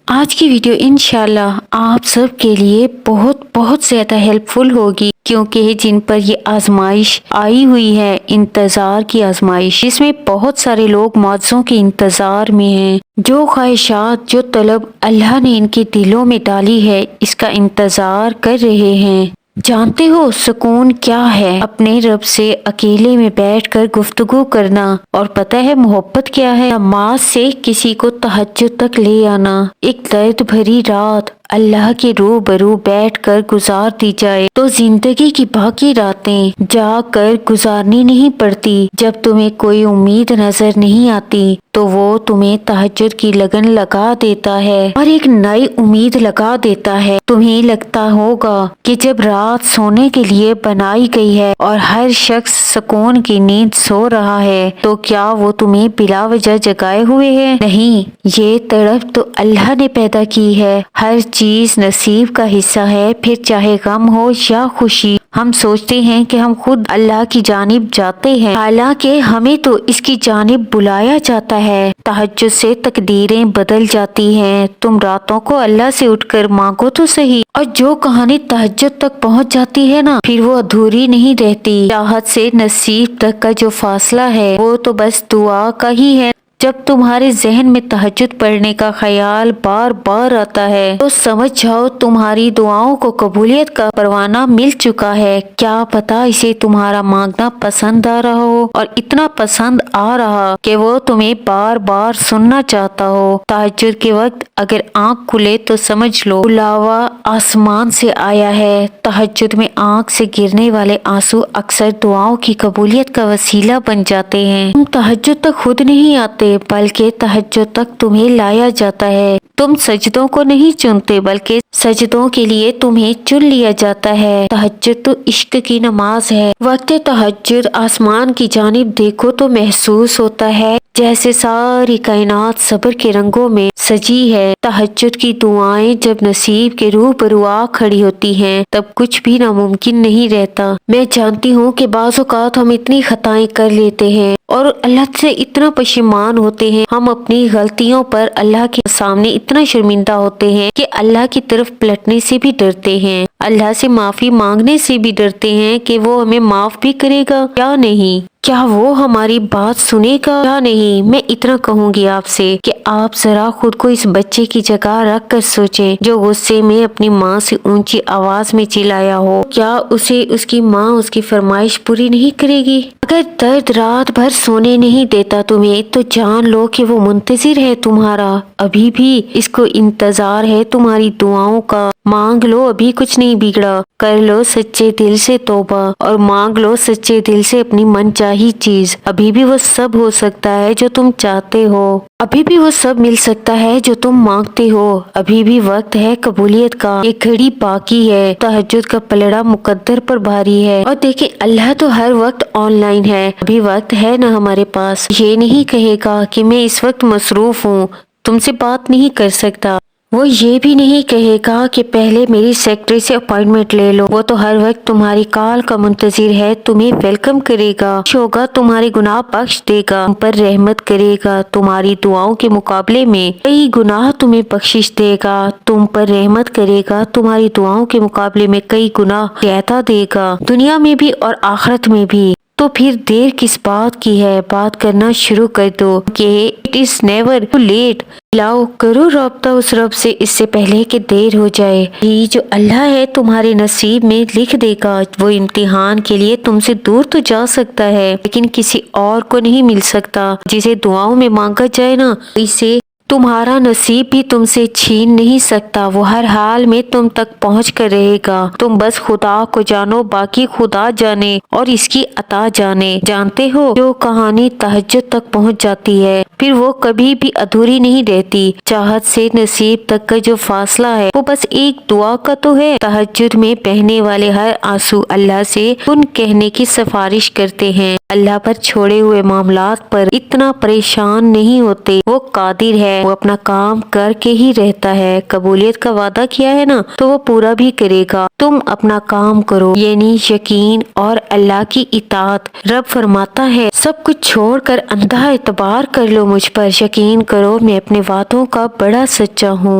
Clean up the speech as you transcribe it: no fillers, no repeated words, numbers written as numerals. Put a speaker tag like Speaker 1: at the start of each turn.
Speaker 1: آج کی ویڈیو انشاءاللہ آپ سب کے لیے بہت زیادہ ہیلپ فل ہوگی، کیونکہ جن پر یہ آزمائش آئی ہوئی ہے، انتظار کی آزمائش، اس میں بہت سارے لوگ معجزوں کے انتظار میں ہیں۔ جو خواہشات، جو طلب اللہ نے ان کے دلوں میں ڈالی ہے، اس کا انتظار کر رہے ہیں۔ جانتے ہو سکون کیا ہے؟ اپنے رب سے اکیلے میں بیٹھ کر گفتگو کرنا۔ اور پتہ ہے محبت کیا ہے؟ نماز سے کسی کو تہجد تک لے آنا۔ ایک درد بھری رات اللہ کے روبرو بیٹھ کر گزار دی جائے تو زندگی کی باقی راتیں جاگ کر گزارنی نہیں پڑتی۔ جب تمہیں کوئی امید نظر نہیں آتی تو وہ تمہیں تہجد کی لگن لگا دیتا ہے اور ایک نئی امید لگا دیتا ہے۔ تمہیں لگتا ہوگا کہ جب رات سونے کے لیے بنائی گئی ہے اور ہر شخص سکون کی نیند سو رہا ہے، تو کیا وہ تمہیں بلا وجہ جگائے ہوئے ہے؟ نہیں، یہ تڑپ تو اللہ نے پیدا کی ہے۔ ہر چیز نصیب کا حصہ ہے، پھر چاہے غم ہو یا خوشی۔ ہم سوچتے ہیں کہ ہم خود اللہ کی جانب جاتے ہیں، حالانکہ ہمیں تو اس کی جانب بلایا جاتا ہے۔ تہجد سے تقدیریں بدل جاتی ہیں۔ تم راتوں کو اللہ سے اٹھ کر مانگو تو صحیح، اور جو کہانی تہجد تک پہنچ جاتی ہے نا، پھر وہ ادھوری نہیں رہتی۔ چاہت سے نصیب تک کا جو فاصلہ ہے، وہ تو بس دعا کا ہی ہے۔ جب تمہارے ذہن میں تہجد پڑھنے کا خیال بار بار آتا ہے تو سمجھ جاؤ تمہاری دعاؤں کو قبولیت کا پروانہ مل چکا ہے۔ کیا پتا اسے تمہارا مانگنا پسند آ رہا ہو، اور اتنا پسند آ رہا کہ وہ تمہیں بار بار سننا چاہتا ہو۔ تہجد کے وقت اگر آنکھ کھلے تو سمجھ لو بلاوا آسمان سے آیا ہے۔ تہجد میں آنکھ سے گرنے والے آنسو اکثر دعاؤں کی قبولیت کا وسیلہ بن جاتے ہیں۔ تم تہجد تک خود نہیں آتے، بلکہ تہجد تک تمہیں لایا جاتا ہے۔ تم سجدوں کو نہیں چنتے، بلکہ سجدوں کے لیے تمہیں چن لیا جاتا ہے۔ تہجد تو عشق کی نماز ہے۔ وقت تہجد آسمان کی جانب دیکھو تو محسوس ہوتا ہے جیسے ساری کائنات صبر کے رنگوں میں سجی ہے۔ تہجد کی دعائیں جب نصیب کے روبرو آ کھڑی ہوتی ہیں، تب کچھ بھی ناممکن نہیں رہتا۔ میں جانتی ہوں کہ بعض اوقات ہم اتنی خطائیں کر لیتے ہیں اور اللہ سے اتنا پشیمان ہوتے ہیں، ہم اپنی غلطیوں پر اللہ کے سامنے اتنا شرمندہ ہوتے ہیں کہ اللہ کی طرف پلٹنے سے بھی ڈرتے ہیں، اللہ سے معافی مانگنے سے بھی ڈرتے ہیں کہ وہ ہمیں معاف بھی کرے گا یا نہیں، کیا وہ ہماری بات سنے گا یا نہیں۔ میں اتنا کہوں گی آپ سے کہ آپ ذرا خود کو اس بچے کی جگہ رکھ کر سوچیں جو غصے میں اپنی ماں سے اونچی آواز میں چلایا ہو۔ کیا اسے اس کی ماں اس کی فرمائش پوری نہیں کرے گی؟ اگر درد رات بھر سونے نہیں دیتا تمہیں، تو جان لو کہ وہ منتظر ہے تمہارا۔ ابھی بھی اس کو انتظار ہے تمہاری دعاؤں کا۔ مانگ لو، ابھی کچھ نہیں بگڑا۔ کر لو سچے دل سے توبہ اور مانگ لو سچے دل سے اپنی من چاہی چیز۔ ابھی بھی وہ سب ہو سکتا ہے جو تم چاہتے ہو، ابھی بھی وہ سب مل سکتا ہے جو تم مانگتے ہو۔ ابھی بھی وقت ہے قبولیت کا، یہ گھڑی باقی ہے۔ تہجد کا پلڑا مقدر پر بھاری ہے، اور دیکھیں اللہ تو ہر وقت آن لائن ہے۔ ابھی وقت ہے نا ہمارے پاس، یہ نہیں کہے گا کہ میں اس وقت مصروف ہوں، تم سے بات نہیں کر سکتا۔ وہ یہ بھی نہیں کہے گا کہ پہلے میری سیکرٹری سے اپائنٹمنٹ لے لو۔ وہ تو ہر وقت تمہاری کال کا منتظر ہے، تمہیں ویلکم کرے گا، خوش ہوگا، تمہارے گناہ بخش دے گا، تم پر رحمت کرے گا، تمہاری دعاؤں کے مقابلے میں کئی گناہ تمہیں بخشش دے گا، تم پر رحمت کرے گا، تمہاری دعاؤں کے مقابلے میں کئی گناہ زیادہ دے گا، دنیا میں بھی اور آخرت میں بھی۔ تو پھر دیر کس بات کی ہے؟ بات کرنا شروع کر دو کہ it is never too late. لاؤ کرو رابطہ اس رب سے اس سے پہلے کہ دیر ہو جائے۔ یہ جو اللہ ہے تمہارے نصیب میں لکھ دے گا۔ وہ امتحان کے لیے تم سے دور تو جا سکتا ہے، لیکن کسی اور کو نہیں مل سکتا۔ جسے دعاؤں میں مانگا جائے نا، اسے تمہارا نصیب بھی تم سے چھین نہیں سکتا۔ وہ ہر حال میں تم تک پہنچ کر رہے گا۔ تم بس خدا کو جانو، باقی خدا جانے اور اس کی عطا جانے۔ جانتے ہو جو کہانی تہجد تک پہنچ جاتی ہے، پھر وہ کبھی بھی ادھوری نہیں رہتی۔ چاہت سے نصیب تک کا جو فاصلہ ہے، وہ بس ایک دعا کا تو ہے۔ تہجد میں بہنے والے ہر آنسو اللہ سے کن کہنے کی سفارش کرتے ہیں۔ اللہ پر چھوڑے ہوئے معاملات پر اتنا پریشان نہیں ہوتے، وہ قادر ہے، وہ اپنا کام کر کے ہی رہتا ہے۔ قبولیت کا وعدہ کیا ہے نا، تو وہ پورا بھی کرے گا۔ تم اپنا کام کرو، یعنی یقین اور اللہ کی اطاعت۔ رب فرماتا ہے سب کچھ چھوڑ کر اندھا اعتبار کر لو، مجھ پر یقین کرو، میں اپنے وعدوں کا بڑا سچا ہوں۔